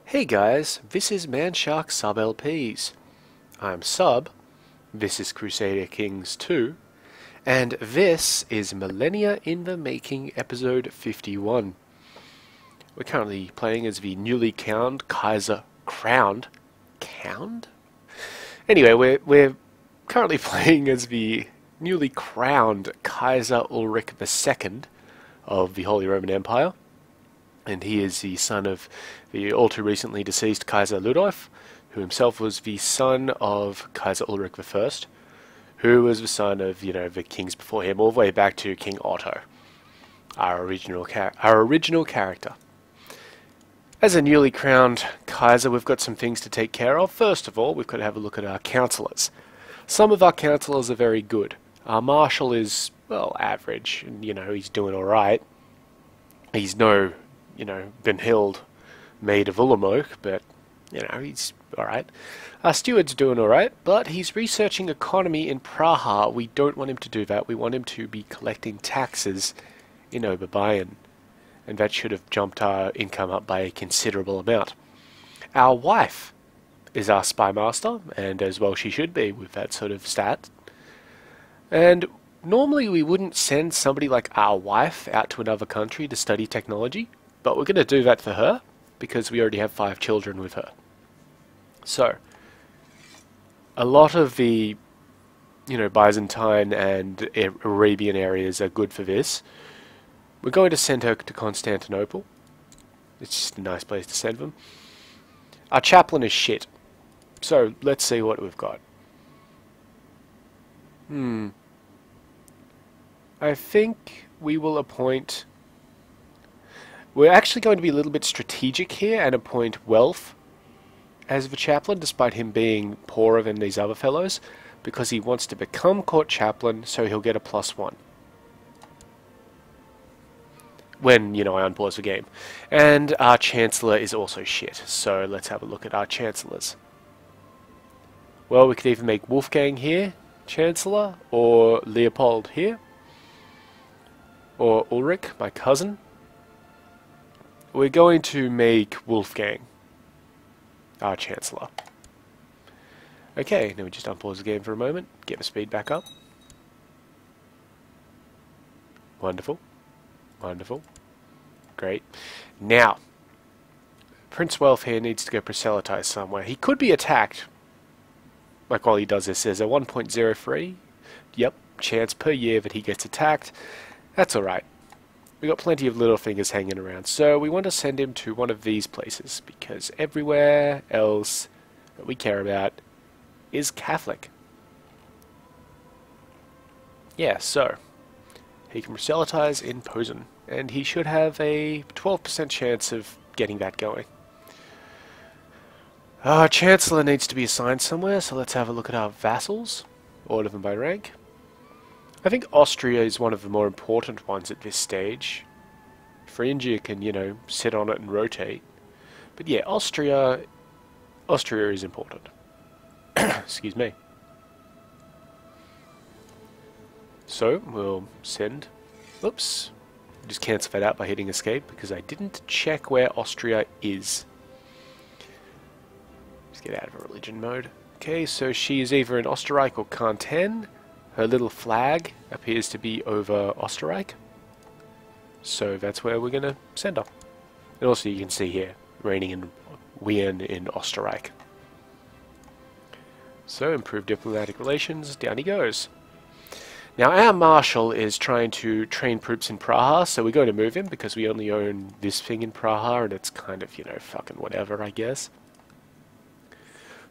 Hey guys, this is Manshark Sub LPs. I'm Sub, this is Crusader Kings II, and this is Millennia in the Making episode 51. We're currently playing as the newly crowned? Crowned? Anyway, we're currently playing as the newly crowned Kaiser Ulrich II of the Holy Roman Empire. And he is the son of the all too recently deceased Kaiser Ludolf, who himself was the son of Kaiser Ulrich I, who was the son of, the kings before him, all the way back to King Otto, our original character. As a newly crowned Kaiser, we've got some things to take care of. First of all, we've got to have a look at our councillors. Some of our councillors are very good. Our marshal is, well, average, and, he's doing alright. He's no Benhild made of Ullamoke, but, he's alright. Our steward's doing alright, but he's researching economy in Praha. We don't want him to do that. We want him to be collecting taxes in Oberbayern, and that should have jumped our income up by a considerable amount. Our wife is our spy master, and as well she should be with that sort of stat. And normally we wouldn't send somebody like our wife out to another country to study technology, but we're going to do that for her, because we already have 5 children with her. So, a lot of the, Byzantine and Arabian areas are good for this. We're going to send her to Constantinople. It's just a nice place to send them. Our chaplain is shit. So, let's see what we've got. I think we will appoint... We're actually going to be a little bit strategic here and appoint Wealth as the chaplain, despite him being poorer than these other fellows, because he wants to become court chaplain, so he'll get a +1. When, I unpause the game. And our chancellor is also shit, so let's have a look at our chancellors. Well, we could either make Wolfgang here chancellor, or Leopold here, or Ulrich, my cousin. We're going to make Wolfgang our Chancellor. Okay, now we just unpause the game for a moment, get the speed back up. Wonderful. Wonderful. Great. Now, Prince Wealth here needs to go proselytize somewhere. He could be attacked, like while he does this. There's a 1.03, chance per year that he gets attacked. That's alright. We got plenty of little fingers hanging around, so we want to send him to one of these places, because everywhere else that we care about is Catholic. Yeah, so he can proselytize in Posen, and he should have a 12% chance of getting that going. Our Chancellor needs to be assigned somewhere, so let's have a look at our vassals, order them by rank. I think Austria is one of the more important ones at this stage. Thuringia can, sit on it and rotate. But yeah, Austria is important. Excuse me. So, we'll send... Oops. Just cancel that out by hitting escape, because I didn't check where Austria is. Let's get out of religion mode. Okay, so she is either in Österreich or Canton. Her little flag appears to be over Österreich, so that's where we're going to send her. And also you can see here, reigning in Wien in Österreich. So, improved diplomatic relations, down he goes. Now our marshal is trying to train troops in Praha, so we're going to move him because we only own this thing in Praha, and it's kind of, fucking whatever, I guess.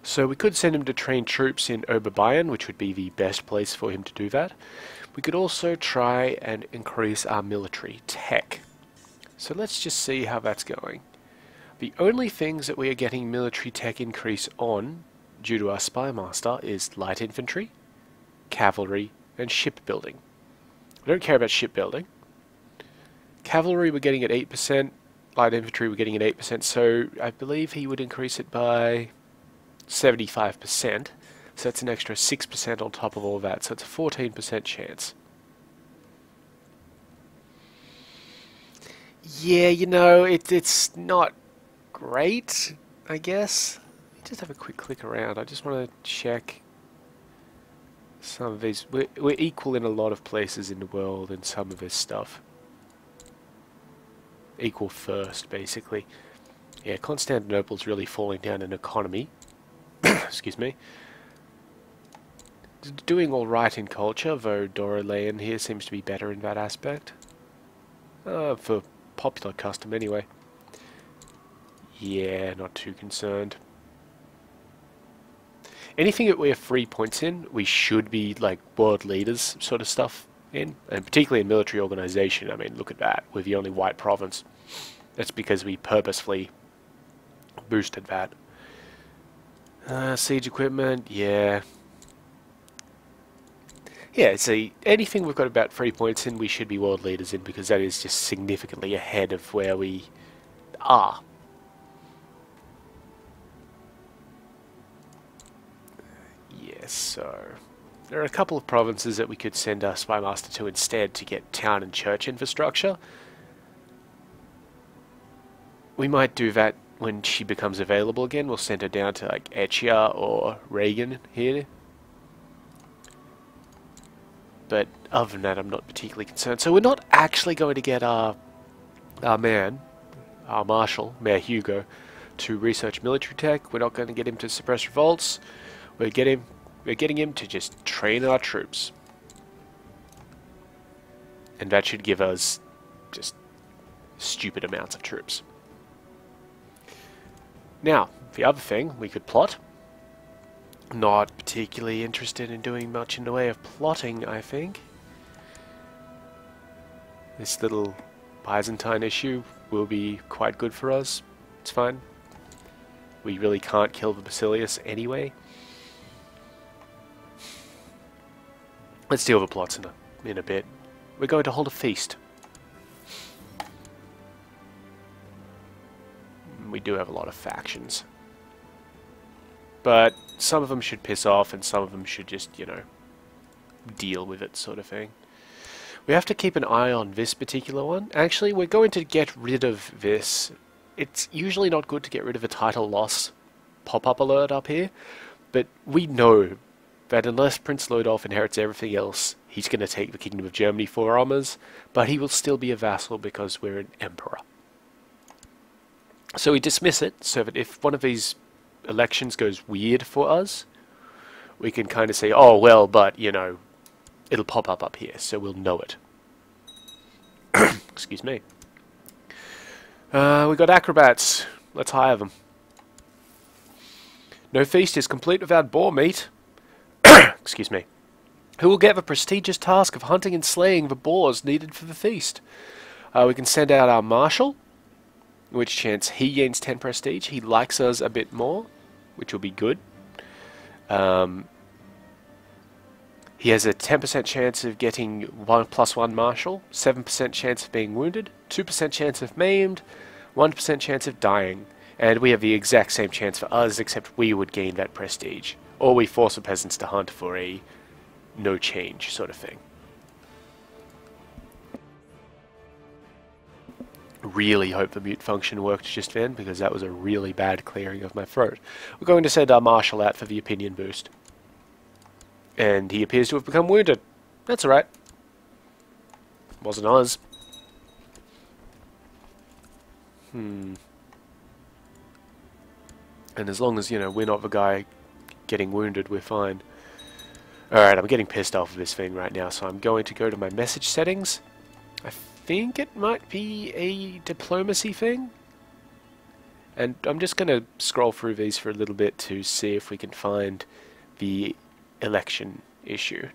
So we could send him to train troops in Oberbayern, which would be the best place for him to do that. We could also try and increase our military tech. So let's just see how that's going. The only things that we are getting military tech increase on, due to our spy master, is light infantry, cavalry, and shipbuilding. I don't care about shipbuilding. Cavalry we're getting at 8%, light infantry we're getting at 8%, so I believe he would increase it by 75%, so that's an extra 6% on top of all that, so it's a 14% chance. Yeah, it's not great. I guess, just have a quick click around. I just want to check some of these. We're equal in a lot of places in the world and some of this stuff. Equal first, basically. Yeah, Constantinople's really falling down in economy. Excuse me. Doing alright in culture, though Doralean here seems to be better in that aspect. For popular custom anyway. Yeah, not too concerned. Anything that we're 3 points in, we should be like world leaders sort of stuff in. And particularly in military organization, I mean, look at that. We're the only white province. That's because we purposefully boosted that. Siege equipment, yeah. Yeah, see, anything we've got about 3 points in, we should be world leaders in, because that is just significantly ahead of where we are. Yes, so there are a couple of provinces that we could send our Spy Master to instead to get town and church infrastructure. We might do that when she becomes available again. We'll send her down to like Echia or Reagan here. But other than that, I'm not particularly concerned. So we're not actually going to get our marshal, Mayor Hugo, to research military tech. We're not going to get him to suppress revolts. We're getting him to just train our troops. And that should give us just stupid amounts of troops. Now, the other thing we could plot. Not particularly interested in doing much in the way of plotting, I think. This little Byzantine issue will be quite good for us. It's fine. We really can't kill the Basilius anyway. Let's deal with the plots in a bit. We're going to hold a feast. We do have a lot of factions. But some of them should piss off and some of them should just, you know, deal with it sort of thing. We have to keep an eye on this particular one. Actually, we're going to get rid of this. It's usually not good to get rid of a title loss pop-up alert up here, but we know that unless Prince Lodolf inherits everything else, he's going to take the Kingdom of Germany for honors, but he will still be a vassal because we're an emperor. So we dismiss it, so that if one of these elections goes weird for us, we can kind of say, oh well, but you know, it'll pop up here, so we'll know it. Excuse me. We got acrobats. Let's hire them. No feast is complete without boar meat. Excuse me. Who will get the prestigious task of hunting and slaying the boars needed for the feast? We can send out our marshal, which chance he gains 10 prestige. He likes us a bit more, which will be good. He has a 10% chance of getting 1+1 marshal, 7% chance of being wounded, 2% chance of maimed, 1% chance of dying, and we have the exact same chance for us, except we would gain that prestige. Or we force the peasants to hunt for a no change sort of thing. Really hope the mute function worked just then, because that was a really bad clearing of my throat. We're going to send our marshal out for the opinion boost. And he appears to have become wounded. That's alright. Wasn't us. And as long as, you know, we're not the guy getting wounded, we're fine. Alright, I'm getting pissed off of this thing right now, so I'm going to go to my message settings. I think it might be a diplomacy thing. And I'm just going to scroll through these for a little bit to see if we can find the election issue.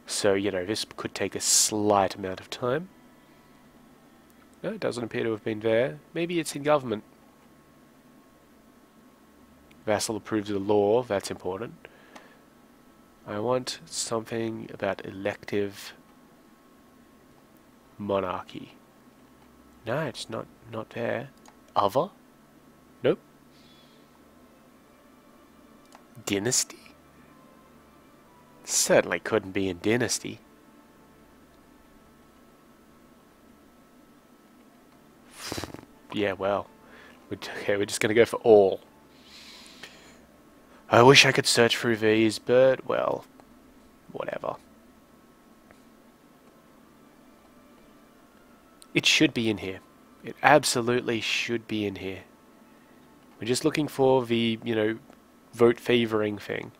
So, you know, this could take a slight amount of time. No, it doesn't appear to have been there. Maybe it's in government. Vassal approves of the law, that's important. I want something about elective monarchy. No, it's not there. Other? Nope. Dynasty? Certainly couldn't be in dynasty. Yeah, well, Okay, we're just going to go for all. I wish I could search through these, but, well, whatever. It should be in here. It absolutely should be in here. We're just looking for the, you know, vote favoring thing.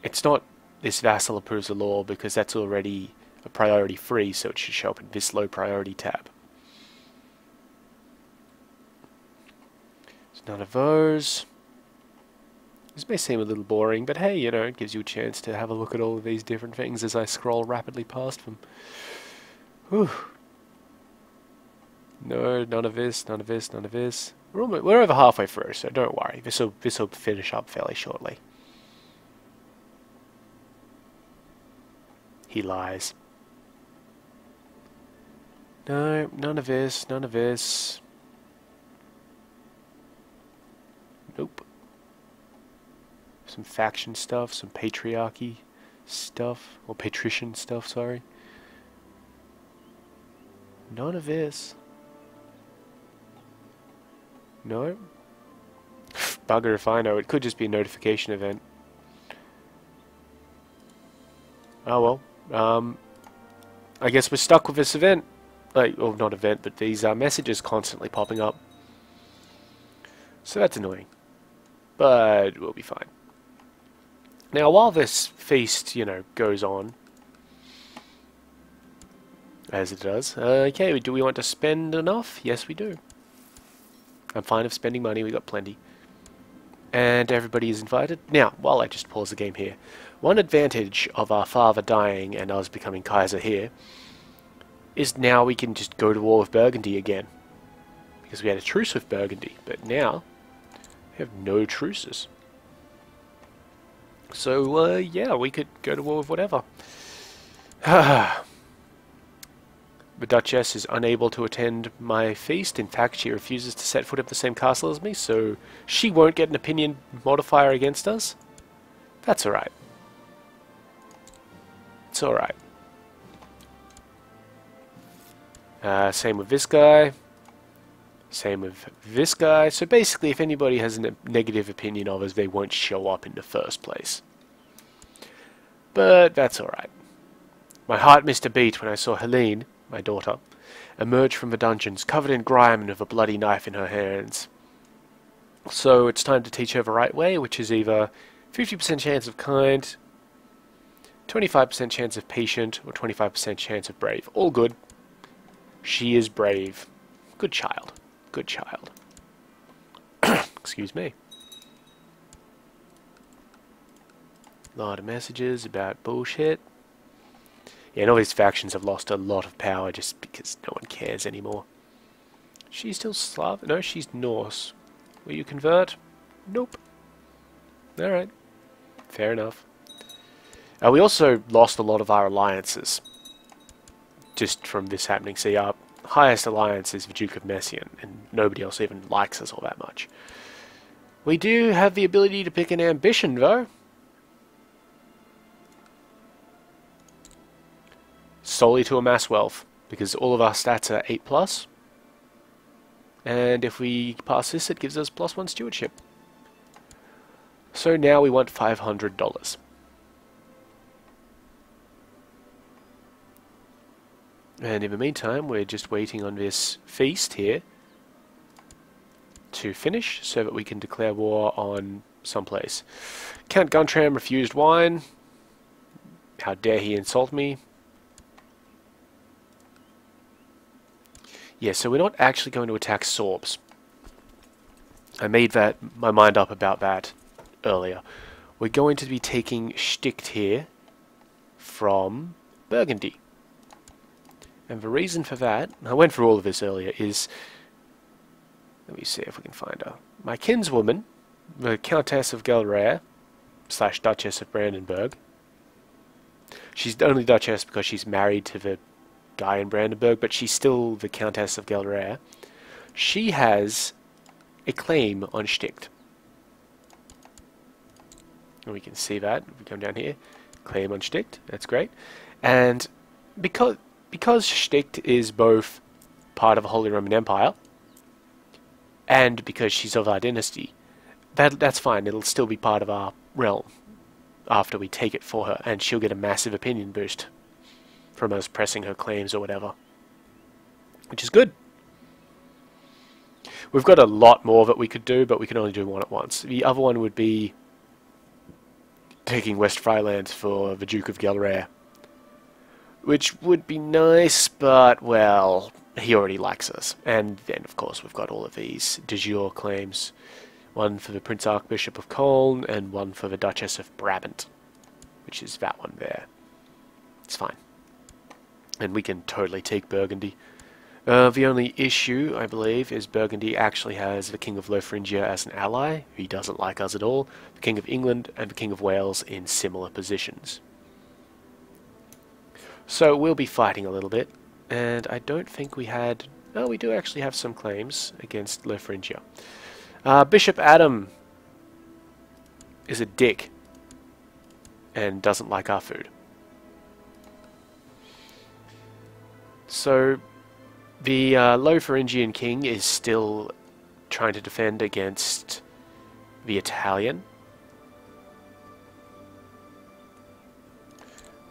It's not this vassal approves the law because that's already a priority 3, so it should show up in this low priority tab. It's none of those. This may seem a little boring, but hey, you know, it gives you a chance to have a look at all of these different things as I scroll rapidly past them. Whew. No, none of this, none of this, none of this. We're over halfway through, so don't worry. This'll finish up fairly shortly. He lies. No, none of this, none of this. Nope. Some faction stuff, some patriarchy stuff, or patrician stuff, sorry. None of this. No. Bugger if I know, it could just be a notification event. Oh well, I guess we're stuck with this event. Like, well, not event, but these messages constantly popping up. So that's annoying. But we'll be fine. Now, while this feast, you know, goes on, as it does, okay, do we want to spend enough? Yes, we do. I'm fine of spending money, we got plenty. And everybody is invited. Now, while I just pause the game here, one advantage of our father dying and us becoming Kaiser here is now we can just go to war with Burgundy again. Because we had a truce with Burgundy, but now we have no truces. So, yeah, we could go to war with whatever. The Duchess is unable to attend my feast. In fact, she refuses to set foot at the same castle as me, so she won't get an opinion modifier against us. That's alright. It's alright. Same with this guy. Same with this guy. So basically, if anybody has a negative opinion of us, they won't show up in the first place. But that's alright. My heart missed a beat when I saw Helene, my daughter, emerge from the dungeons, covered in grime and with a bloody knife in her hands. So it's time to teach her the right way, which is either 50% chance of kind, 25% chance of patient, or 25% chance of brave. All good. She is brave. Good child. Good child. Excuse me. A lot of messages about bullshit. Yeah, and all these factions have lost a lot of power just because no one cares anymore. She's still Slav? No, she's Norse. Will you convert? Nope. Alright. Fair enough. We also lost a lot of our alliances. Just from this happening. See, our highest alliance is the Duke of Messian, and nobody else even likes us all that much. We do have the ability to pick an ambition, though. Solely to amass wealth, because all of our stats are 8+. And if we pass this, it gives us +1 stewardship. So now we want $500. And in the meantime, we're just waiting on this feast here to finish so that we can declare war on someplace. Count Guntram refused wine. How dare he insult me? Yeah, so we're not actually going to attack Sorbs. I made my mind up about that earlier. We're going to be taking Sticht here from Burgundy. And the reason for that, I went through all of this earlier, is, let me see if we can find her. My kinswoman, the Countess of Gelrare, / Duchess of Brandenburg. She's only Duchess because she's married to the guy in Brandenburg, but she's still the Countess of Gelrare. She has a claim on Sticht. And we can see that if we come down here. Claim on Sticht, that's great. And because Sticht is both part of the Holy Roman Empire, and because she's of our dynasty, that's fine. It'll still be part of our realm after we take it for her, and she'll get a massive opinion boost from us pressing her claims or whatever, which is good. We've got a lot more that we could do, but we can only do one at once. The other one would be taking West Frylands for the Duke of Gelre, which would be nice, but, well, he already likes us. And then, of course, we've got all of these de jure claims. One for the Prince Archbishop of Cologne, and one for the Duchess of Brabant, which is that one there. It's fine. And we can totally take Burgundy. The only issue, I believe, is Burgundy actually has the King of Lotharingia as an ally. He doesn't like us at all. The King of England and the King of Wales in similar positions. So we'll be fighting a little bit. And I don't think we had... Oh, we do actually have some claims against Lotharingia. Bishop Adam is a dick and doesn't like our food. So the Lotharingian king is still trying to defend against the Italian.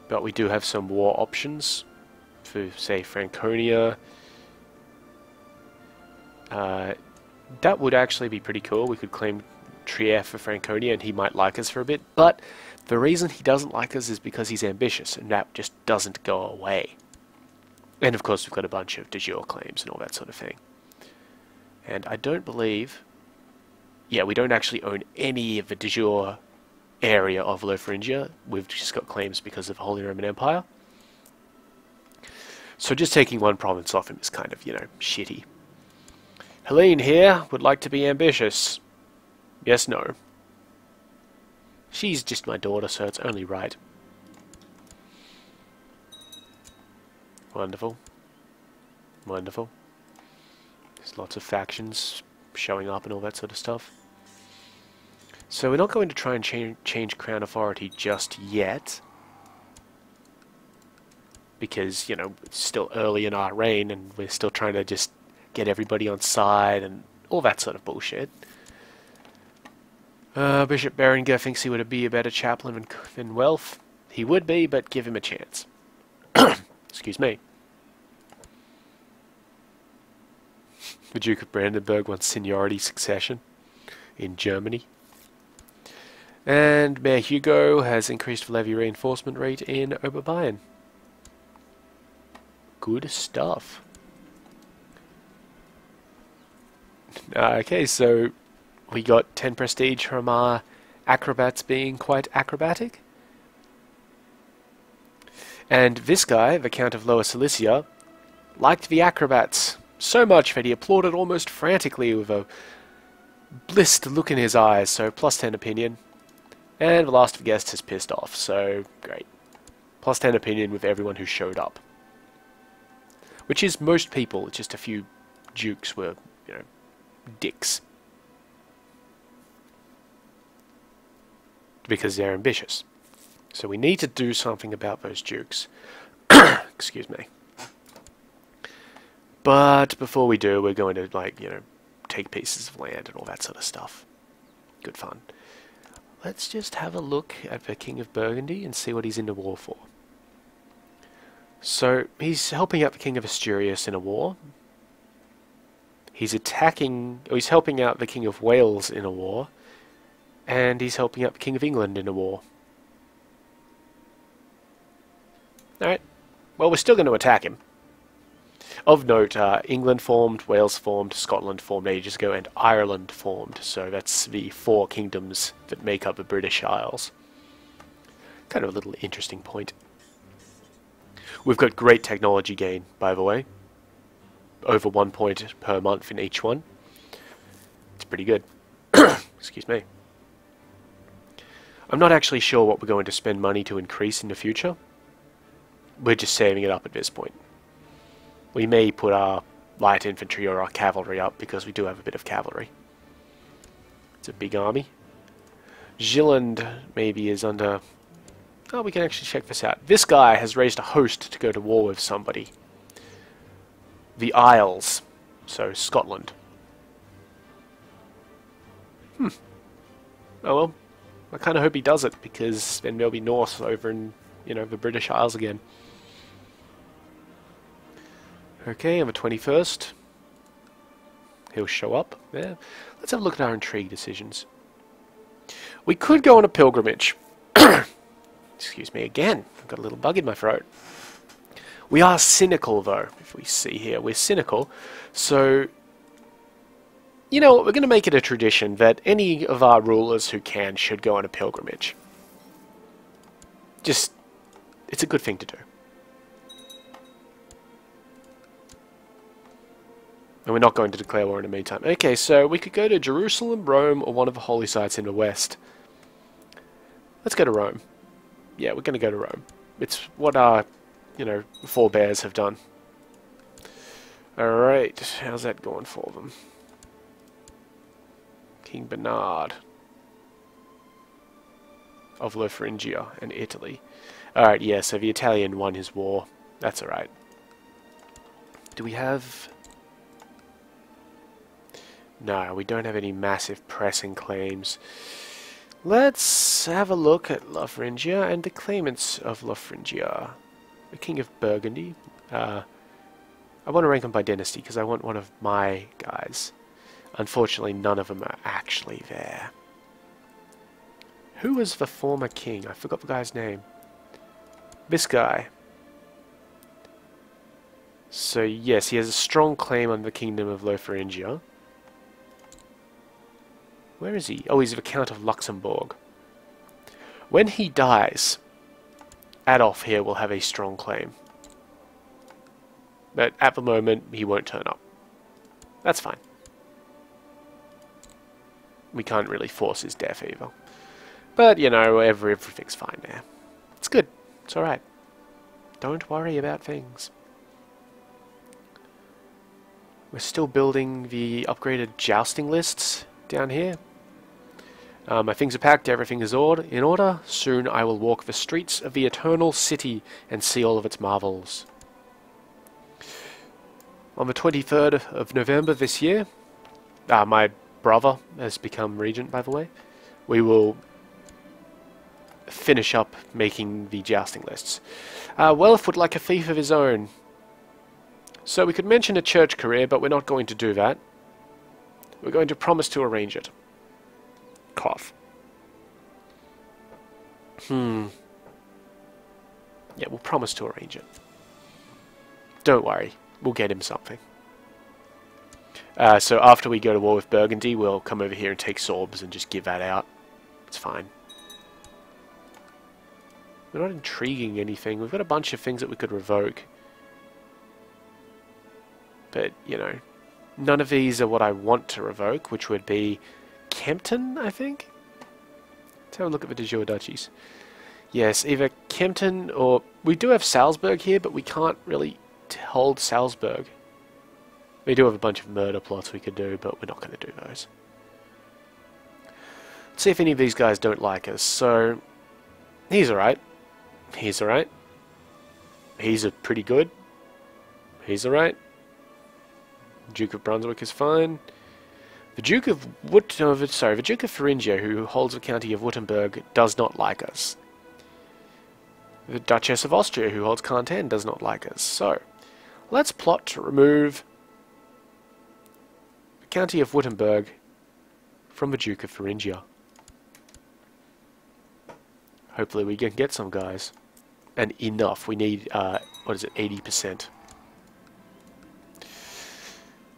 But we do have some war options for, say, Franconia. That would actually be pretty cool. We could claim Trier for Franconia and he might like us for a bit. But the reason he doesn't like us is because he's ambitious, and that just doesn't go away. And of course we've got a bunch of de jure claims and all that sort of thing. And I don't believe... Yeah, we don't actually own any of the de jure area of Lotharingia. We've just got claims because of the Holy Roman Empire. So just taking one province off him is kind of, you know, shitty. Helene here would like to be ambitious. Yes, no. She's just my daughter, so it's only right. Wonderful. Wonderful. There's lots of factions showing up and all that sort of stuff. So we're not going to try and change crown authority just yet. Because, you know, it's still early in our reign and we're still trying to just get everybody on side and all that sort of bullshit. Bishop Berengar thinks he would be a better chaplain than Welf. He would be, but give him a chance. Excuse me. The Duke of Brandenburg wants seniority succession in Germany. And Mayor Hugo has increased the levy reinforcement rate in Oberbayern. Good stuff. Okay, so we got 10 prestige from our acrobats being quite acrobatic. And this guy, the Count of Lower Silesia, liked the acrobats so much that he applauded almost frantically with a blissed look in his eyes, so plus 10 opinion. And the last guest has pissed off, so great. Plus 10 opinion with everyone who showed up. Which is most people, just a few dukes were, you know, dicks. Because they're ambitious. So we need to do something about those dukes. Excuse me. But before we do, we're going to, like, you know, take pieces of land and all that sort of stuff. Good fun. Let's just have a look at the King of Burgundy and see what he's in the war for. So, he's helping out the King of Asturias in a war. He's he's helping out the King of Wales in a war. And he's helping out the King of England in a war. Alright. Well, we're still going to attack him. Of note, England formed, Wales formed, Scotland formed ages ago, and Ireland formed. So that's the 4 kingdoms that make up the British Isles. Kind of a little interesting point. We've got great technology gain, by the way. Over 1 point per month in each one. It's pretty good. Excuse me. I'm not actually sure what we're going to spend money to increase in the future. We're just saving it up at this point. We may put our light infantry or our cavalry up because we do have a bit of cavalry. It's a big army. Gilland maybe is under... Oh, we can actually check this out. This guy has raised a host to go to war with somebody. the Isles, so Scotland. Oh well, I kind of hope he does it, because then they'll be north over in, you know, the British Isles again. Okay, on the 21st, he'll show up there. Let's have a look at our intrigue decisions. We could go on a pilgrimage. Excuse me again, I've got a little bug in my throat. We are cynical though, if we see here, we're cynical. So, you know what, we're going to make it a tradition that any of our rulers who can should go on a pilgrimage. Just, it's a good thing to do. And we're not going to declare war in the meantime. Okay, so we could go to Jerusalem, Rome, or one of the holy sites in the west. Let's go to Rome. Yeah, we're going to go to Rome. It's what our, you know, forebears have done. Alright, how's that going for them? King Bernard of Lotharingia and Italy. Alright, yeah, so the Italian won his war. That's alright. Do we have... No, we don't have any massive pressing claims. Let's have a look at Lotharingia and the claimants of Lotharingia. The King of Burgundy. I want to rank them by dynasty because I want one of my guys. Unfortunately, none of them are actually there. Who was the former king? I forgot the guy's name. This guy. So yes, he has a strong claim on the kingdom of Lotharingia. Where is he? Oh, he's the Count of Luxembourg. When he dies, Adolf here will have a strong claim. But at the moment, he won't turn up. That's fine. We can't really force his death either. But, you know, everything's fine there. It's good. It's alright. Don't worry about things. We're still building the upgraded jousting lists down here. My things are packed, everything is in order. Soon I will walk the streets of the eternal city and see all of its marvels. On the 23rd of November this year, my brother has become regent, by the way. We will finish up making the jousting lists. Welf would like a thief of his own. So we could mention a church career, but we're not going to do that. We're going to promise to arrange it. Cough. Yeah, we'll promise to arrange it. Don't worry, we'll get him something. So after we go to war with Burgundy, we'll come over here and take Sorbs and just give that out. It's fine. We're not intriguing anything. We've got a bunch of things that we could revoke. But, you know, none of these are what I want to revoke, which would be Kempton, I think? Let's have a look at the de jure duchies. Yes, either Kempton or... We do have Salzburg here, but we can't really hold Salzburg. We do have a bunch of murder plots we could do, but we're not going to do those. Let's see if any of these guys don't like us. So, he's alright. He's alright. He's pretty good. He's alright. Duke of Brunswick is fine. The Duke of the Duke of Thuringia, who holds the county of Württemberg, does not like us. The Duchess of Austria, who holds Canton, does not like us. So, let's plot to remove the county of Württemberg from the Duke of Thuringia. Hopefully we can get some guys. And enough. We need, what is it, 80%.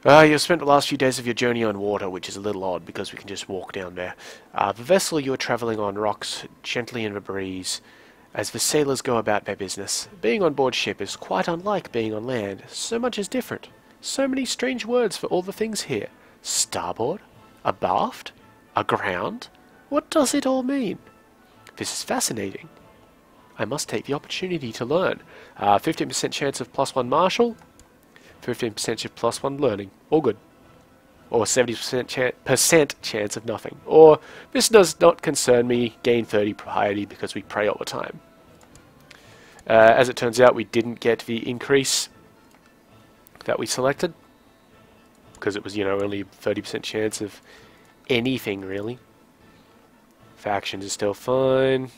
You've spent the last few days of your journey on water, which is a little odd because we can just walk down there. The vessel you are travelling on rocks gently in the breeze as the sailors go about their business. Being on board ship is quite unlike being on land. So much is different. So many strange words for all the things here. Starboard? Abaft? Aground? What does it all mean? This is fascinating. I must take the opportunity to learn. 15% chance of +1 martial. 15% of +1 learning. All good. Or 70% chance of nothing. Or, this does not concern me, gain 30 piety because we pray all the time. As it turns out, we didn't get the increase. that we selected. Because it was, only 30% chance of anything, really. Factions are still fine.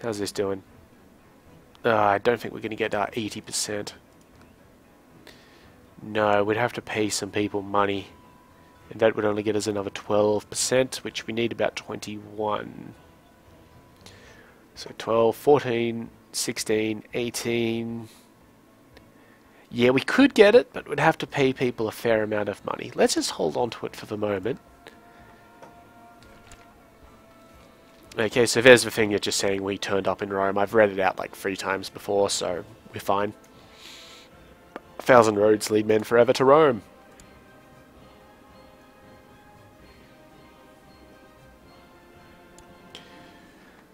How's this doing? I don't think we're going to get 80%. No, we'd have to pay some people money. And that would only get us another 12%, which we need about 21. So 12, 14, 16, 18... Yeah, we could get it, but we'd have to pay people a fair amount of money. Let's just hold on to it for the moment. Okay, so there's the thing you're just saying we turned up in Rome. I've read it out like 3 times before, so we're fine. 1,000 roads lead men forever to Rome.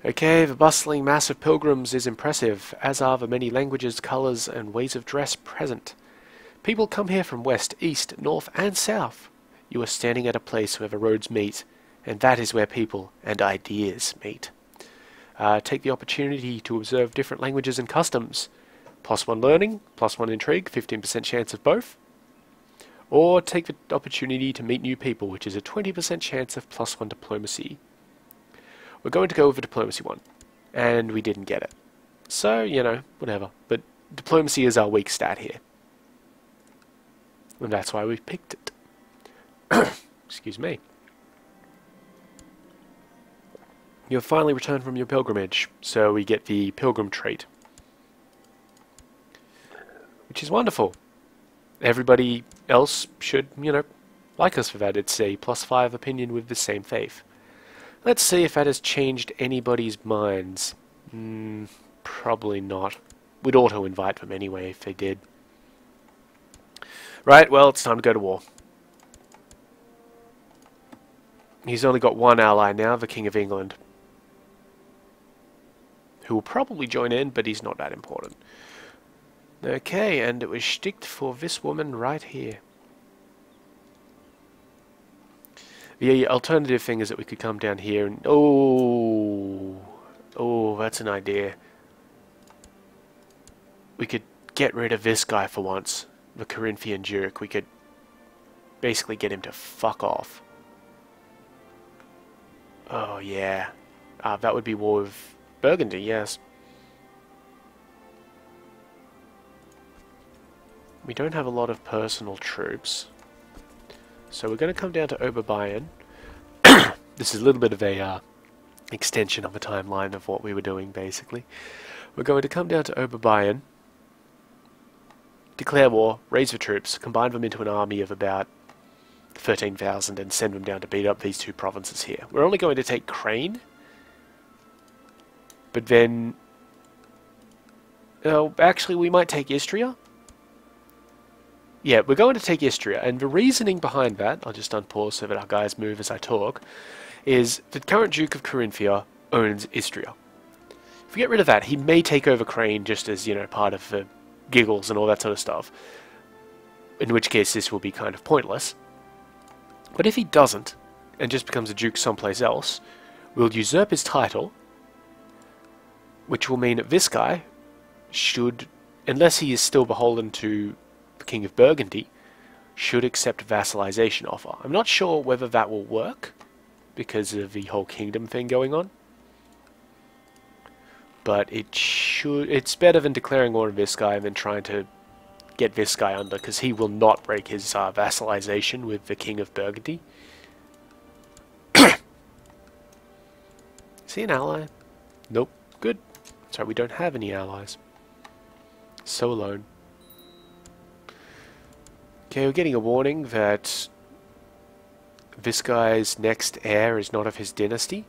Okay, the bustling mass of pilgrims is impressive, as are the many languages, colours and ways of dress present. People come here from west, east, north and south. You are standing at a place where the roads meet, and that is where people and ideas meet. Take the opportunity to observe different languages and customs. +1 learning, +1 intrigue, 15% chance of both. Or take the opportunity to meet new people, which is a 20% chance of +1 diplomacy. We're going to go with the diplomacy one, and we didn't get it. So, whatever. But diplomacy is our weak stat here. And that's why we picked it. Excuse me. You've finally returned from your pilgrimage, so we get the pilgrim trait. Which is wonderful. Everybody else should, like us for that. It's a +5 opinion with the same faith. Let's see if that has changed anybody's minds. Probably not. We'd auto-invite them anyway if they did. Right, well, it's time to go to war. He's only got one ally now, the King of England. Who will probably join in, but he's not that important. Okay, and it was sticked for this woman right here. The alternative thing is that we could come down here and... Oh, that's an idea. We could get rid of this guy for once. The Corinthian Duke. We could basically get him to fuck off. Oh, yeah. That would be war with Burgundy, yes. We don't have a lot of personal troops. So we're going to come down to Oberbayern. This is a little bit of a extension of a timeline of what we were doing, basically. We're going to come down to Oberbayern, declare war, raise the troops, combine them into an army of about 13,000 and send them down to beat up these 2 provinces here. We're only going to take Crane, but then... Oh, actually we might take Istria. Yeah, we're going to take Istria, and the reasoning behind that, I'll just unpause so that our guys move as I talk, is the current Duke of Carinthia owns Istria. If we get rid of that, he may take over Crane just as, part of the giggles and all that sort of stuff, in which case this will be kind of pointless. But if he doesn't, and just becomes a Duke someplace else, we'll usurp his title, which will mean that this guy should, unless he is still beholden to the King of Burgundy, should accept vassalization offer. I'm not sure whether that will work because of the whole kingdom thing going on, but it's better than declaring war on this guy and then trying to get this guy under, because he will not break his vassalization with the King of Burgundy. Is he an ally? Nope. Good. Sorry, we don't have any allies. So alone. Okay, we're getting a warning that this guy's next heir is not of his dynasty,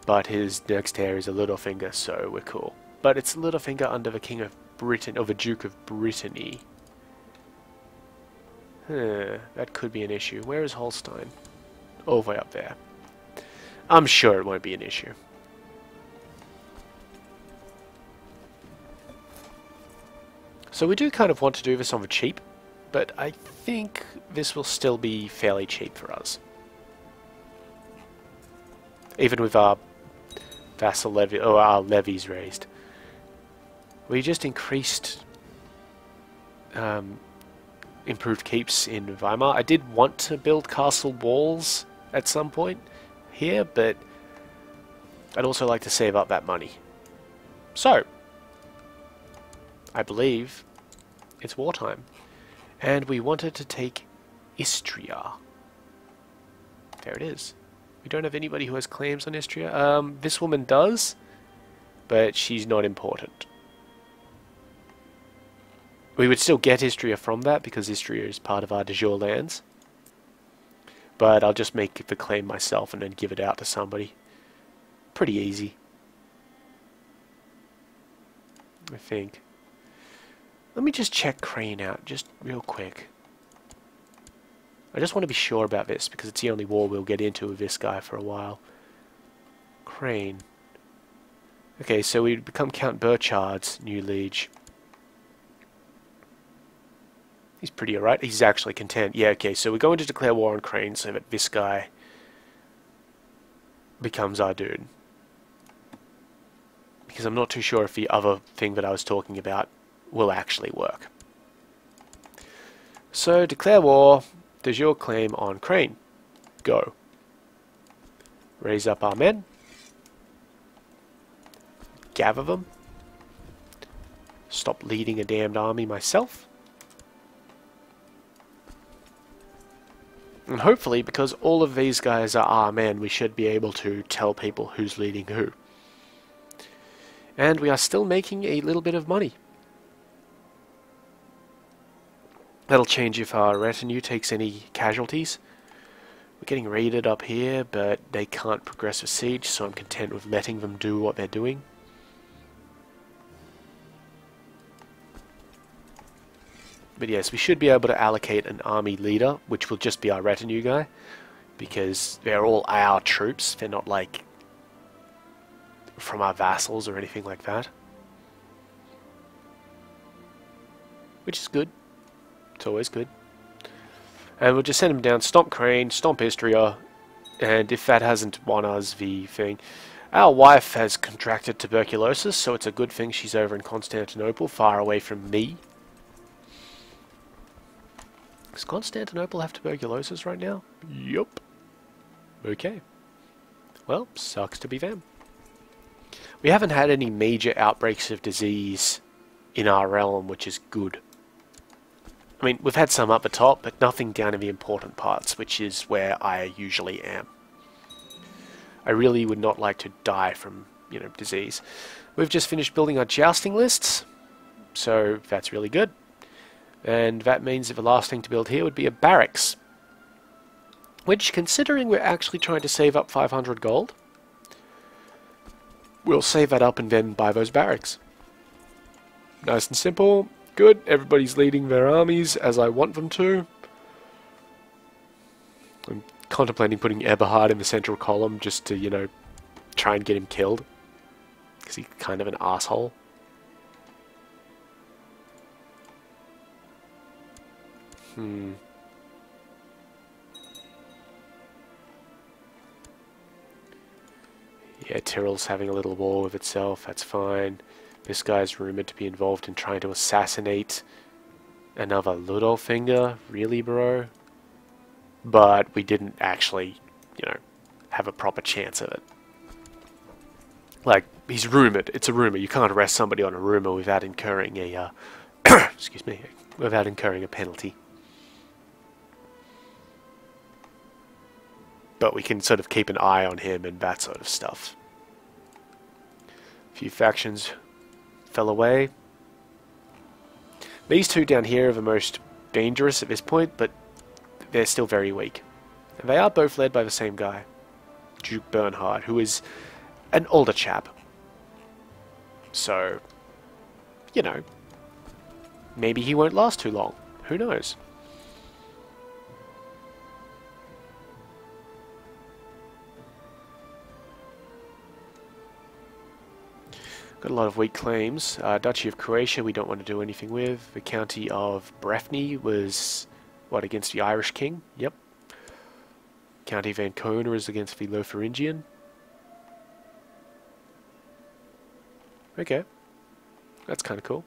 but his next heir is a Littlefinger, so we're cool. But it's Littlefinger under the King of Britain, or the Duke of Brittany. That could be an issue. Where is Holstein? All the way up there. I'm sure it won't be an issue. So we do kind of want to do this on the cheap, but I think this will still be fairly cheap for us. Even with our vassal levy, or our levies raised. We just increased improved keeps in Weimar. I did want to build castle walls at some point here, but I'd also like to save up that money. So, I believe it's wartime. And we wanted to take Istria. There it is. We don't have anybody who has claims on Istria. This woman does, but she's not important. We would still get Istria from that, because Istria is part of our de jure lands. But I'll just make the claim myself and then give it out to somebody. Pretty easy, I think. Let me just check Crane out, just real quick. I just want to be sure about this, because it's the only war we'll get into with this guy for a while. Crane. Okay, so we become Count Burchard's new liege. He's pretty alright. He's actually content. Yeah, okay, so we're going to declare war on Crane so that this guy becomes our dude. Because I'm not too sure if the other thing that I was talking about will actually work. So, declare war, de jure claim on Crane. Go. Raise up our men. Gather them. Stop leading a damned army myself. And hopefully, because all of these guys are our men, we should be able to tell people who's leading who. And we are still making a little bit of money. That'll change if our retinue takes any casualties. We're getting raided up here, but they can't progress a siege, so I'm content with letting them do what they're doing. But yes, we should be able to allocate an army leader, which will just be our retinue guy, because they're all our troops. They're not like from our vassals or anything like that. Which is good. It's always good. And we'll just send him down, stomp Crane, stomp Istria, and if that hasn't won us the thing... Our wife has contracted tuberculosis, so it's a good thing she's over in Constantinople, far away from me. Does Constantinople have tuberculosis right now? Yup. Okay. Well, sucks to be them. We haven't had any major outbreaks of disease in our realm, which is good. I mean, we've had some up the top, but nothing down in the important parts, which is where I usually am. I really would not like to die from, disease. We've just finished building our jousting lists, so that's really good. And that means that the last thing to build here would be a barracks. Which, considering we're actually trying to save up 500 gold, we'll save that up and then buy those barracks. Nice and simple. Good. Everybody's leading their armies as I want them to. I'm contemplating putting Eberhard in the central column just to, try and get him killed. Because he's kind of an asshole. Yeah, Tyrrell's having a little war with itself, that's fine. This guy's rumoured to be involved in trying to assassinate another Ludolfinger, really, bro? But we didn't actually, have a proper chance of it. Like, he's rumoured, it's a rumour, you can't arrest somebody on a rumour without incurring a, excuse me, without incurring a penalty. But we can sort of keep an eye on him and that sort of stuff. A few factions fell away. These two down here are the most dangerous at this point, but they're still very weak. And they are both led by the same guy, Duke Bernhard, who is an older chap. So, maybe he won't last too long. Who knows? Got a lot of weak claims. Duchy of Croatia we don't want to do anything with. The county of Breffni was, what, against the Irish king? Yep. County of Ancona is against the Lotharingian. Okay. That's kind of cool.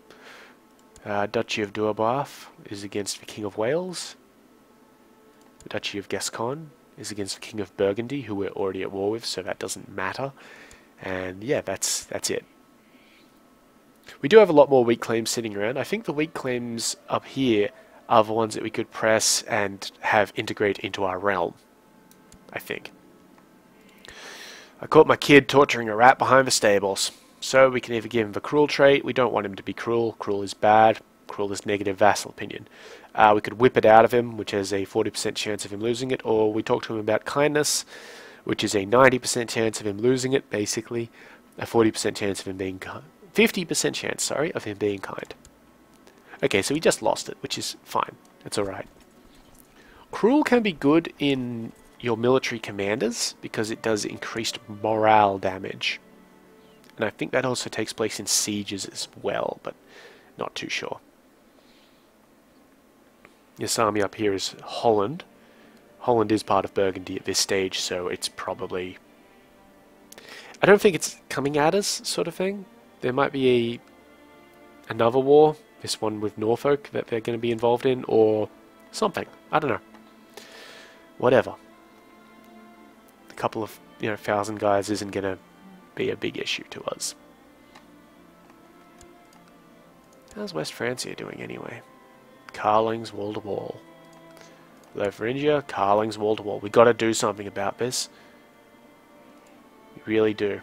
Duchy of Douarbois is against the King of Wales. The Duchy of Gascon is against the King of Burgundy, who we're already at war with, so that doesn't matter. And yeah, that's it. We do have a lot more weak claims sitting around. I think the weak claims up here are the ones that we could press and have integrate into our realm, I think. I caught my kid torturing a rat behind the stables. So we can either give him the cruel trait. We don't want him to be cruel. Cruel is bad. Cruel is negative vassal opinion. We could whip it out of him, which has a 40% chance of him losing it. Or we talk to him about kindness, which is a 90% chance of him losing it, basically. A 40% chance of him being kind. 50% chance, sorry, of him being kind. Okay, so he just lost it, which is fine. That's alright. Cruel can be good in your military commanders, because it does increased morale damage. And I think that also takes place in sieges as well, but not too sure. This army up here is Holland. Holland is part of Burgundy at this stage, so it's probably... I don't think it's coming at us, sort of thing. There might be another war, this one with Norfolk, that they're going to be involved in, or something. I don't know. Whatever. A couple of, 1,000 guys isn't going to be a big issue to us. How's West Francia doing anyway? Carling's wall to wall. Low Thuringia, Carling's wall to wall. We got to do something about this. We really do.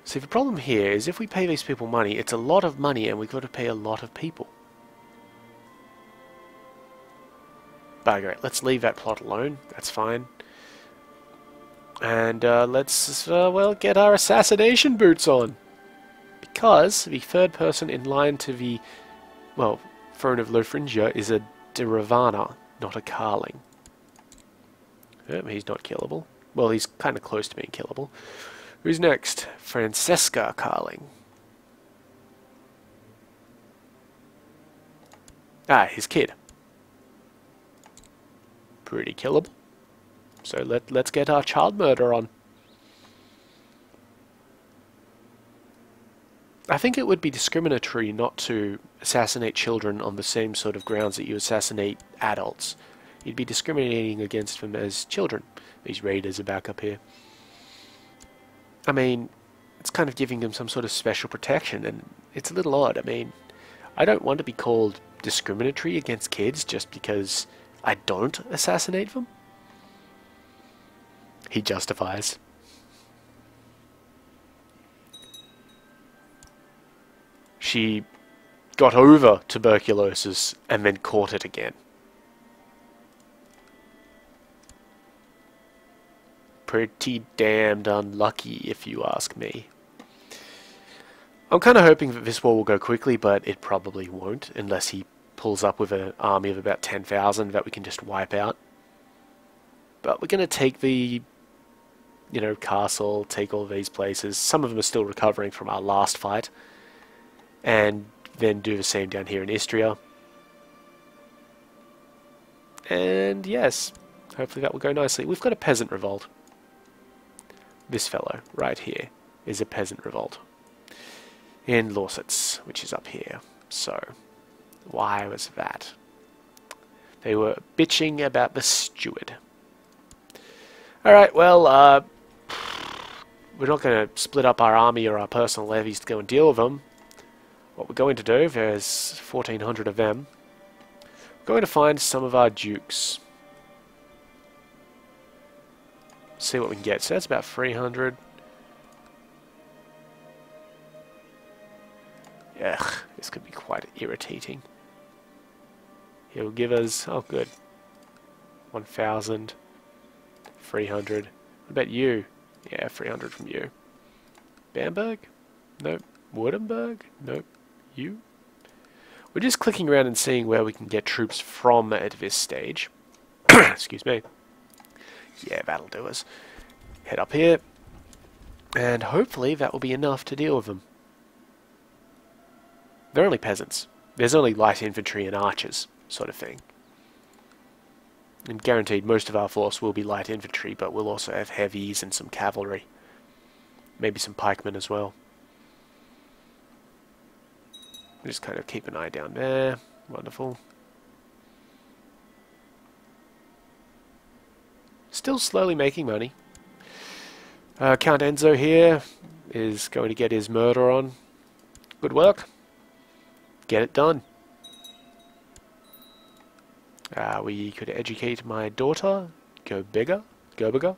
See, the problem here is if we pay these people money, it's a lot of money and we've got to pay a lot of people. Bugger it. Let's leave that plot alone. That's fine. And let's, well, get our assassination boots on. Because the third person in line to the, well, throne of Lotharingia is a de Ravana, not a Carling. He's not killable. Well, he's kind of close to being killable. Who's next? Francesca Carling. Ah, his kid. Pretty killable. So let's get our child murder on. I think it would be discriminatory not to assassinate children on the same sort of grounds that you assassinate adults. You'd be discriminating against them as children. These raiders are back up here. I mean, it's kind of giving them some sort of special protection, and it's a little odd. I mean, I don't want to be called discriminatory against kids just because I don't assassinate them. He justifies. She got over tuberculosis and then caught it again. Pretty damned unlucky, if you ask me. I'm kind of hoping that this war will go quickly, but it probably won't, unless he pulls up with an army of about 10,000 that we can just wipe out. But we're going to take the, castle, take all these places. Some of them are still recovering from our last fight. And then do the same down here in Istria. And yes, hopefully that will go nicely. We've got a peasant revolt. This fellow, right here, is a peasant revolt. In Lausitz, which is up here. So, why was that? They were bitching about the steward. Alright, well, we're not going to split up our army or our personal levies to go and deal with them. What we're going to do, there's 1,400 of them. We're going to find some of our dukes. See what we can get. So that's about 300. Ugh, this could be quite irritating. He'll give us, oh good, 1,000, 300. What about you? Yeah, 300 from you. Bamberg? Nope. Württemberg? Nope. You? We're just clicking around and seeing where we can get troops from at this stage. Excuse me. Yeah, that'll do us. Head up here. And hopefully that will be enough to deal with them. They're only peasants. There's only light infantry and archers, sort of thing. And guaranteed most of our force will be light infantry, but we'll also have heavies and some cavalry. Maybe some pikemen as well. Just kind of keep an eye down there. Wonderful. Still slowly making money. Count Enzo here is going to get his murder on. Good work. Get it done. We could educate my daughter. Go bigger. Go bigger.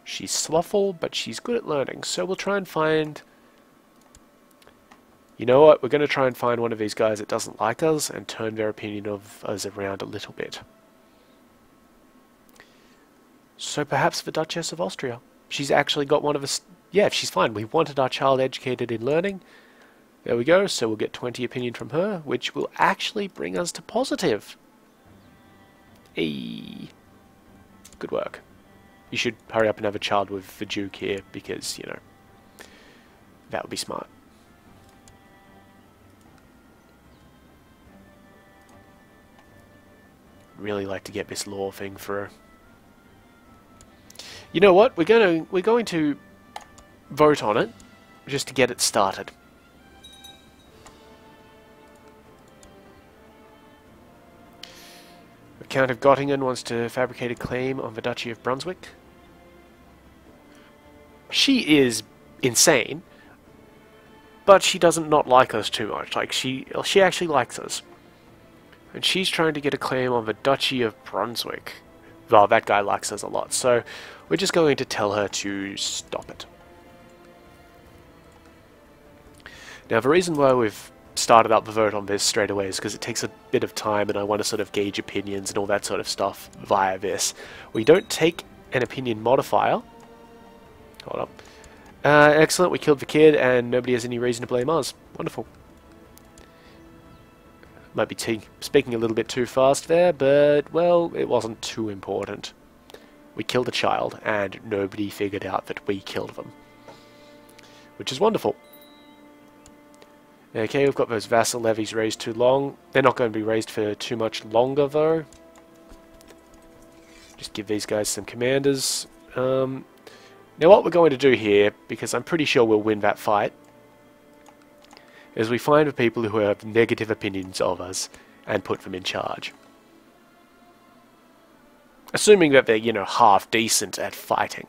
She's slothful, but she's good at learning. So we'll try and find... You know what? We're going to try and find one of these guys that doesn't like us and turn their opinion of us around a little bit. So perhaps the Duchess of Austria. She's actually got one of us... Yeah, she's fine. We wanted our child educated in learning. There we go. So we'll get 20 opinion from her, which will actually bring us to positive. Hey. Good work. You should hurry up and have a child with the Duke here, because, you know, that would be smart. Really like to get this law thing through. You know what? We're going to vote on it just to get it started. The Count of Göttingen wants to fabricate a claim on the Duchy of Brunswick. She is insane, but she doesn't not like us too much. Like she actually likes us. And she's trying to get a claim on the Duchy of Brunswick. Well, that guy likes us a lot, so we're just going to tell her to stop it. Now, the reason why we've started up the vote on this straight away is because it takes a bit of time, and I want to sort of gauge opinions and all that sort of stuff via this. We don't take an opinion modifier. Hold up. Excellent, we killed the kid, and nobody has any reason to blame us. Wonderful. Might be speaking a little bit too fast there, but, well, it wasn't too important. We killed a child, and nobody figured out that we killed them. Which is wonderful. Okay, we've got those vassal levies raised too long. They're not going to be raised for too much longer, though. Just give these guys some commanders. Now what we're going to do here, because I'm pretty sure we'll win that fight, is we find the people who have negative opinions of us and put them in charge. Assuming that they're, you know, half decent at fighting.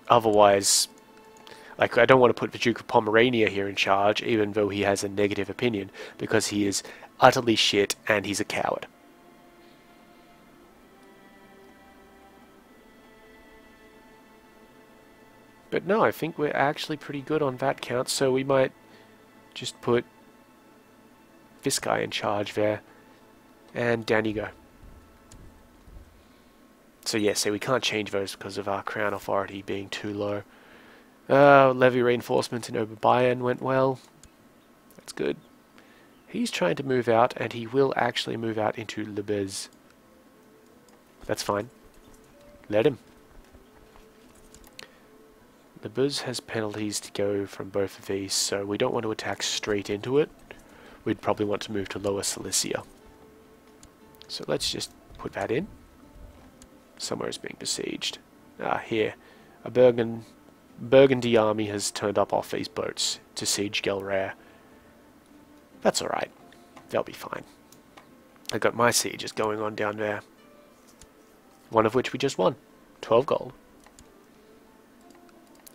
Otherwise, like, I don't want to put the Duke of Pomerania here in charge, even though he has a negative opinion, because he is utterly shit and he's a coward. But no, I think we're actually pretty good on that count, so we might just put this guy in charge there. And down you go. So yeah, so we can't change those because of our crown authority being too low. Levy reinforcements in Oberbayern went well. That's good. He's trying to move out, and he will actually move out into Lebez. That's fine. Let him. The Buzz has penalties to go from both of these, so we don't want to attack straight into it. We'd probably want to move to Lower Silesia. So let's just put that in. Somewhere is being besieged. Here. A Burgundy army has turned up off these boats to siege Gelre. That's alright. They'll be fine. I've got my sieges going on down there. One of which we just won. 12 gold.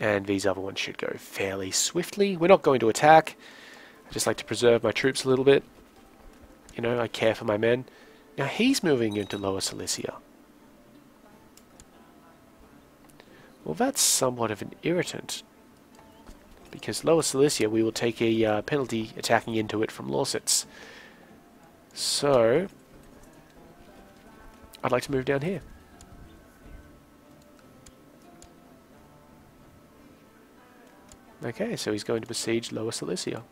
And these other ones should go fairly swiftly. We're not going to attack. I just like to preserve my troops a little bit. You know, I care for my men. Now he's moving into Lower Silesia. Well, that's somewhat of an irritant. Because Lower Silesia, we will take a penalty attacking into it from Lausitz. So, I'd like to move down here. Okay, so he's going to besiege Lower Silesia.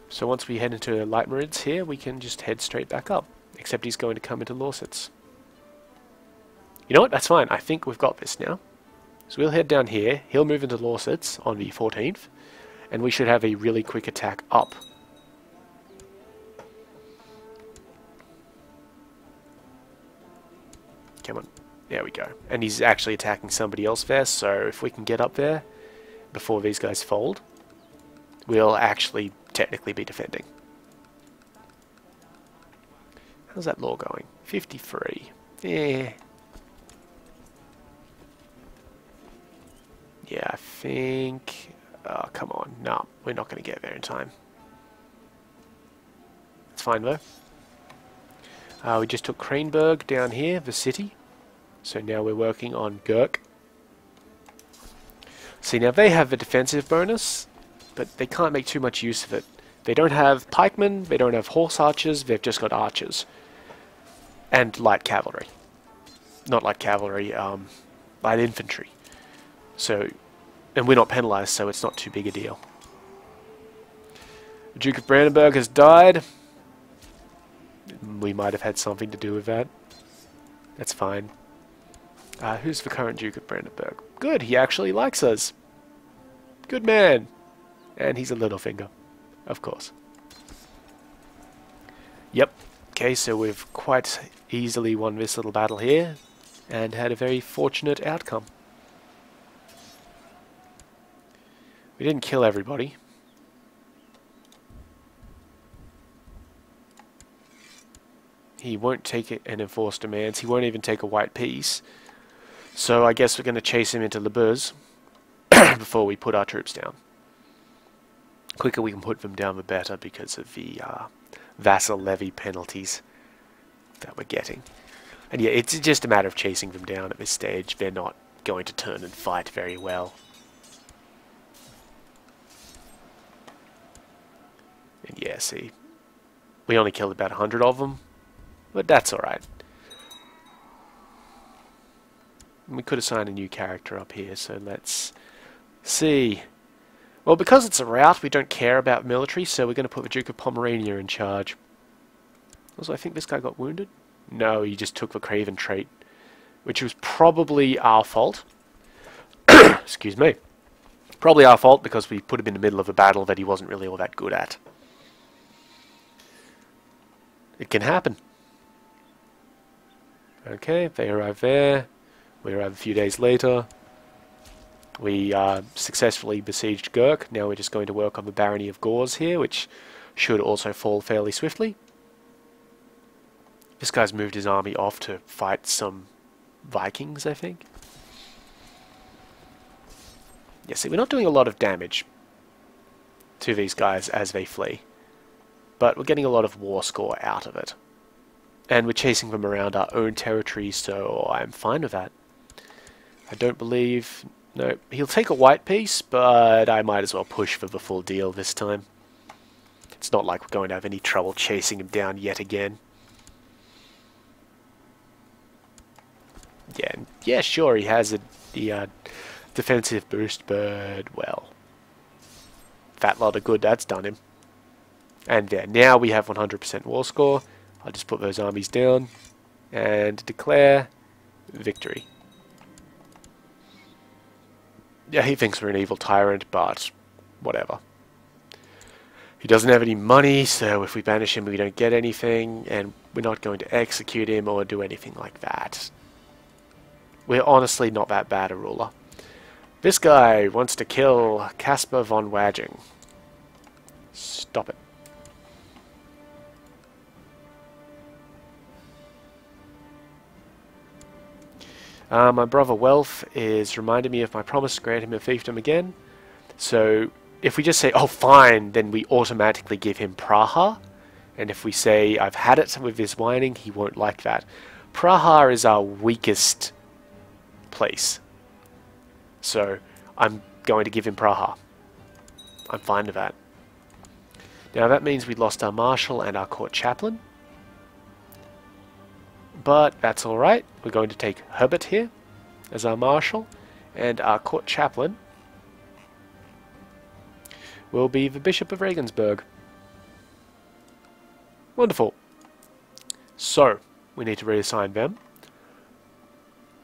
So once we head into Leitmerids here, we can just head straight back up. Except he's going to come into Lausitz. You know what? That's fine. I think we've got this now. So we'll head down here. He'll move into Lausitz on the 14th. And we should have a really quick attack up. Come on. There we go. And he's actually attacking somebody else there, so if we can get up there, before these guys fold, we'll actually technically be defending. How's that law going? 53. Yeah. Yeah, I think... Oh, come on. No, we're not going to get there in time. It's fine, though. We just took Kraneberg down here, the city. So now we're working on Gurk. See, now they have the defensive bonus, but they can't make too much use of it. They don't have pikemen, they don't have horse archers, they've just got archers. And light cavalry. Not light cavalry, light infantry. So, and we're not penalized, so it's not too big a deal. The Duke of Brandenburg has died. We might have had something to do with that. That's fine. Who's the current Duke of Brandenburg? Good, he actually likes us. Good man. And he's a Littlefinger, of course. Yep. Okay, so we've quite easily won this little battle here, and had a very fortunate outcome. We didn't kill everybody. He won't take an enforced demands. He won't even take a white piece. So I guess we're going to chase him into Lebuz before we put our troops down. The quicker we can put them down, the better, because of the vassal levy penalties that we're getting. And yeah, it's just a matter of chasing them down at this stage. They're not going to turn and fight very well. And yeah, see, we only killed about 100 of them, but that's alright. We could assign a new character up here, so let's see. Well, because it's a rout, we don't care about military, so we're going to put the Duke of Pomerania in charge. Also, I think this guy got wounded. No, he just took the Craven trait, which was probably our fault. Excuse me. Probably our fault because we put him in the middle of a battle that he wasn't really all that good at. It can happen. Okay, they arrive there. We arrive a few days later. We successfully besieged Gurk. Now we're just going to work on the barony of Gors here, which should also fall fairly swiftly. This guy's moved his army off to fight some Vikings, I think. Yeah, see, we're not doing a lot of damage to these guys as they flee, but we're getting a lot of war score out of it. And we're chasing them around our own territory, so I'm fine with that. I don't believe... No, he'll take a white piece, but I might as well push for the full deal this time. It's not like we're going to have any trouble chasing him down yet again. Yeah, sure, he has the defensive boost, but, well, fat lot of good that's done him. And there, now we have 100% war score. I'll just put those armies down and declare victory. Yeah, he thinks we're an evil tyrant, but whatever. He doesn't have any money, so if we banish him we don't get anything, and we're not going to execute him or do anything like that. We're honestly not that bad a ruler. This guy wants to kill Caspar von Waging. Stop it. My brother Wealth is reminding me of my promise to grant him a fiefdom again. So if we just say, oh fine, then we automatically give him Praha. And if we say, I've had it with this whining, he won't like that. Praha is our weakest place. So I'm going to give him Praha. I'm fine with that. Now that means we lost our Marshal and our Court Chaplain. But that's alright. We're going to take Herbert here as our Marshal, and our Court Chaplain will be the Bishop of Regensburg. Wonderful. So, we need to reassign them.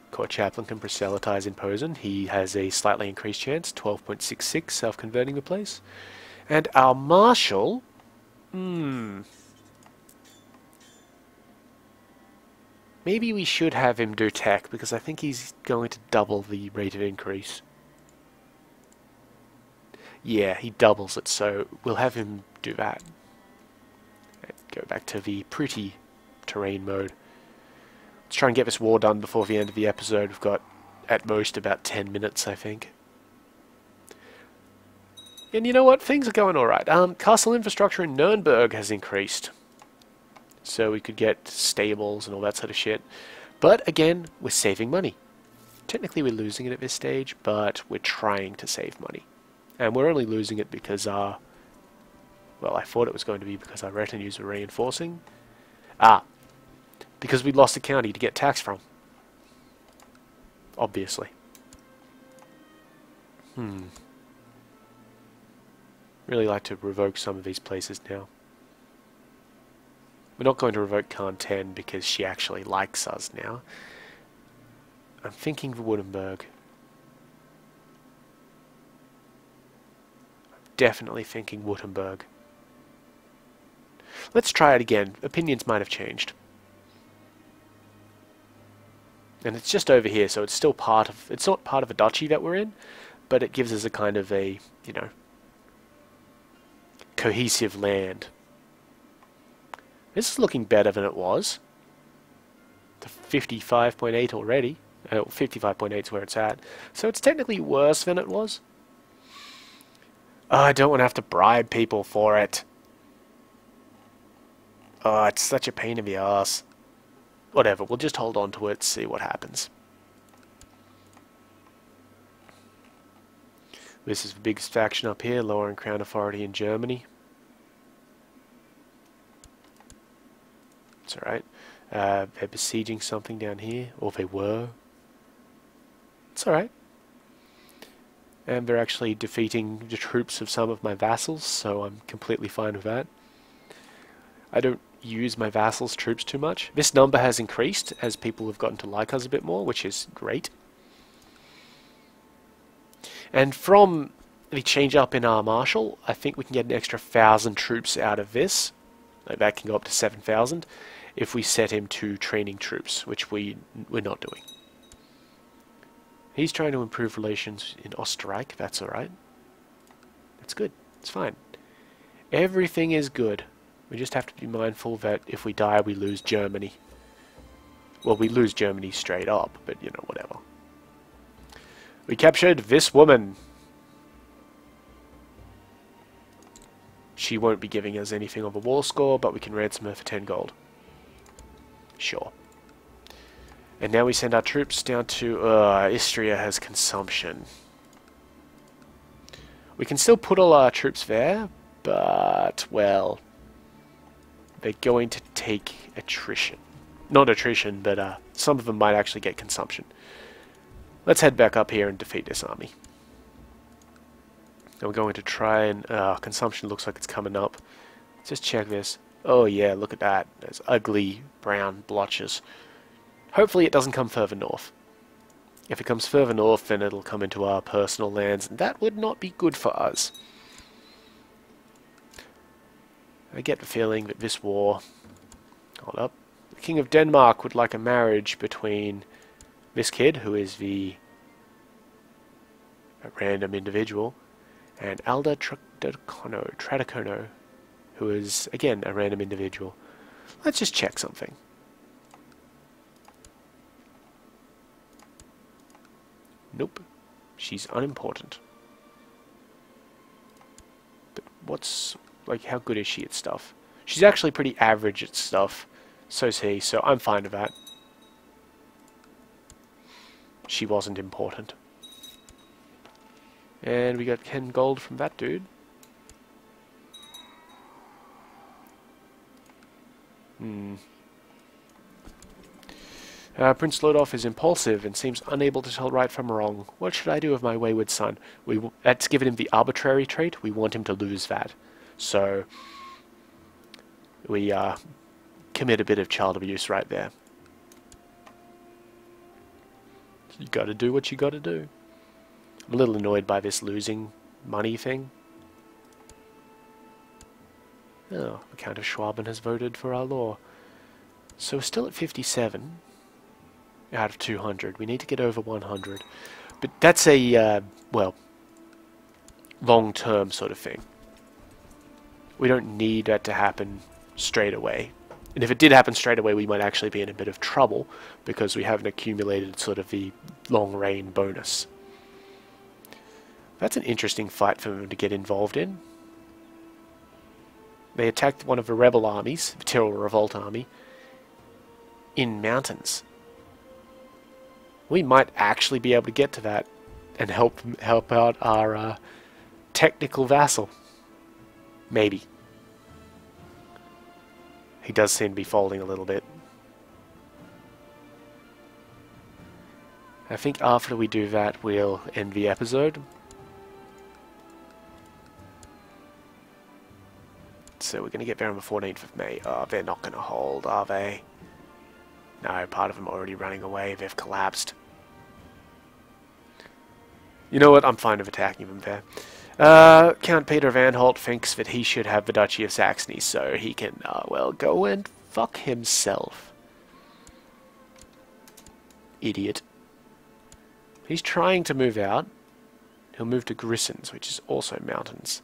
Court Chaplain can proselytize in Posen. He has a slightly increased chance, 12.66, self-converting the place. And our Marshal... Maybe we should have him do tech, because I think he's going to double the rate of increase. Yeah, he doubles it, so we'll have him do that. Go back to the pretty terrain mode. Let's try and get this war done before the end of the episode. We've got, at most, about 10 minutes, I think. And you know what? Things are going alright. Castle infrastructure in Nuremberg has increased. So we could get stables and all that sort of shit. But, again, we're saving money. Technically we're losing it at this stage, but we're trying to save money. And we're only losing it because well, I thought it was going to be because our retinues were reinforcing. Because we lost a county to get tax from. Obviously. Really like to revoke some of these places now. We're not going to revoke Khan 10 because she actually likes us now. I'm thinking of Wurttemberg. Definitely thinking Wurttemberg. Let's try it again. Opinions might have changed. And it's just over here, so it's still part of... It's not part of a duchy that we're in, but it gives us a kind of a, you know, cohesive land. This is looking better than it was. To 55.8 already. 55.8 is where it's at. So it's technically worse than it was. Oh, I don't want to have to bribe people for it. Oh, it's such a pain in the ass. Whatever, we'll just hold on to it, see what happens. This is the biggest faction up here, lowering crown authority in Germany. It's alright. They're besieging something down here, or they were. It's alright. And they're actually defeating the troops of some of my vassals, so I'm completely fine with that. I don't use my vassals' troops too much. This number has increased as people have gotten to like us a bit more, which is great. And from the change up in our marshal, I think we can get an extra 1,000 troops out of this. Like that can go up to 7,000 if we set him to training troops, which we're not doing. He's trying to improve relations in Österreich. That's alright. That's good. It's fine. Everything is good. We just have to be mindful that if we die, we lose Germany. Well, we lose Germany straight up, but, you know, whatever. We captured this woman. She won't be giving us anything of a war score, but we can ransom her for 10 gold. Sure. And now we send our troops down to... Istria has consumption. We can still put all our troops there, but, well... They're going to take attrition. Not attrition, but some of them might actually get consumption. Let's head back up here and defeat this army. And we're going to try and... consumption looks like it's coming up. Let's just check this. Oh yeah, look at that. There's ugly brown blotches. Hopefully it doesn't come further north. If it comes further north, then it'll come into our personal lands, and that would not be good for us. I get the feeling that this war... Hold up. The King of Denmark would like a marriage between this kid, who is a random individual, and Alda Tradicono, who is, again, a random individual. Let's just check something. Nope. She's unimportant. But what's... Like, how good is she at stuff? She's actually pretty average at stuff. So's he, so I'm fine with that. She wasn't important. And we got 10 gold from that dude. Prince Lodolf is impulsive and seems unable to tell right from wrong. What should I do with my wayward son? That's given him the arbitrary trait. We want him to lose that. So, we commit a bit of child abuse right there. You gotta do what you gotta do. I'm a little annoyed by this losing money thing. Oh, the Count of Schwaben has voted for our law. So we're still at 57 out of 200. We need to get over 100. But that's a, well, long-term sort of thing. We don't need that to happen straight away. And if it did happen straight away, we might actually be in a bit of trouble because we haven't accumulated sort of the long rain bonus. That's an interesting fight for them to get involved in. They attacked one of the rebel armies, the Tyrrell Revolt army, in mountains. We might actually be able to get to that and help out our technical vassal. Maybe. He does seem to be folding a little bit. I think after we do that, we'll end the episode. So we're going to get there on the 14th of May. Oh, they're not going to hold, are they? No, part of them are already running away. They've collapsed. You know what? I'm fine with attacking them there. Count Peter of Anhalt thinks that he should have the Duchy of Saxony, so he can, well, go and fuck himself. Idiot. He's trying to move out. He'll move to Grissons, which is also mountains.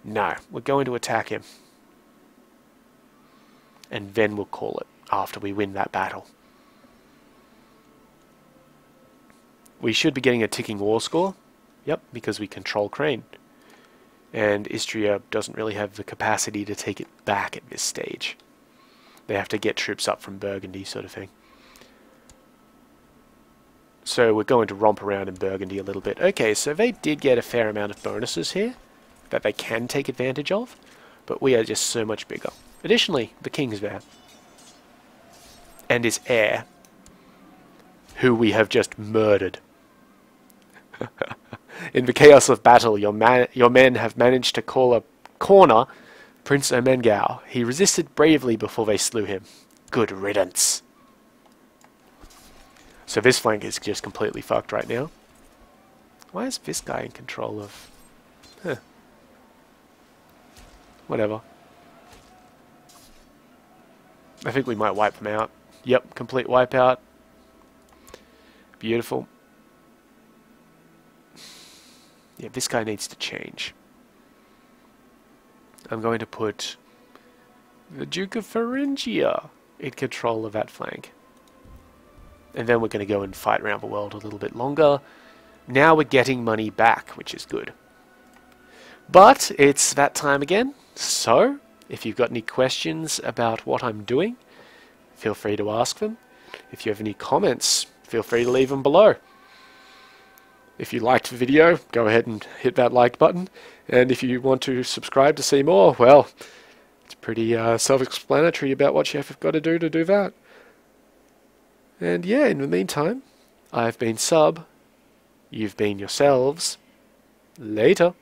No, we're going to attack him. And then we'll call it, after we win that battle. We should be getting a ticking war score. Yep, because we control Crane. And Istria doesn't really have the capacity to take it back at this stage. They have to get troops up from Burgundy, sort of thing. So we're going to romp around in Burgundy a little bit. Okay, so they did get a fair amount of bonuses here that they can take advantage of, but we are just so much bigger. Additionally, the king's there. And his heir, who we have just murdered. In the chaos of battle, your men have managed to call a corner Prince Ermengarde. He resisted bravely before they slew him. Good riddance. So this flank is just completely fucked right now. Why is this guy in control of... Huh. Whatever. I think we might wipe them out. Yep, complete wipeout. Beautiful. Yeah, this guy needs to change. I'm going to put the Duke of Thuringia in control of that flank. And then we're going to go and fight around the world a little bit longer. Now we're getting money back, which is good. But it's that time again. So, if you've got any questions about what I'm doing, feel free to ask them. If you have any comments, feel free to leave them below. If you liked the video, go ahead and hit that like button. And if you want to subscribe to see more, well, it's pretty self-explanatory about what you've got to do that. And yeah, in the meantime, I've been Sub, you've been yourselves. Later.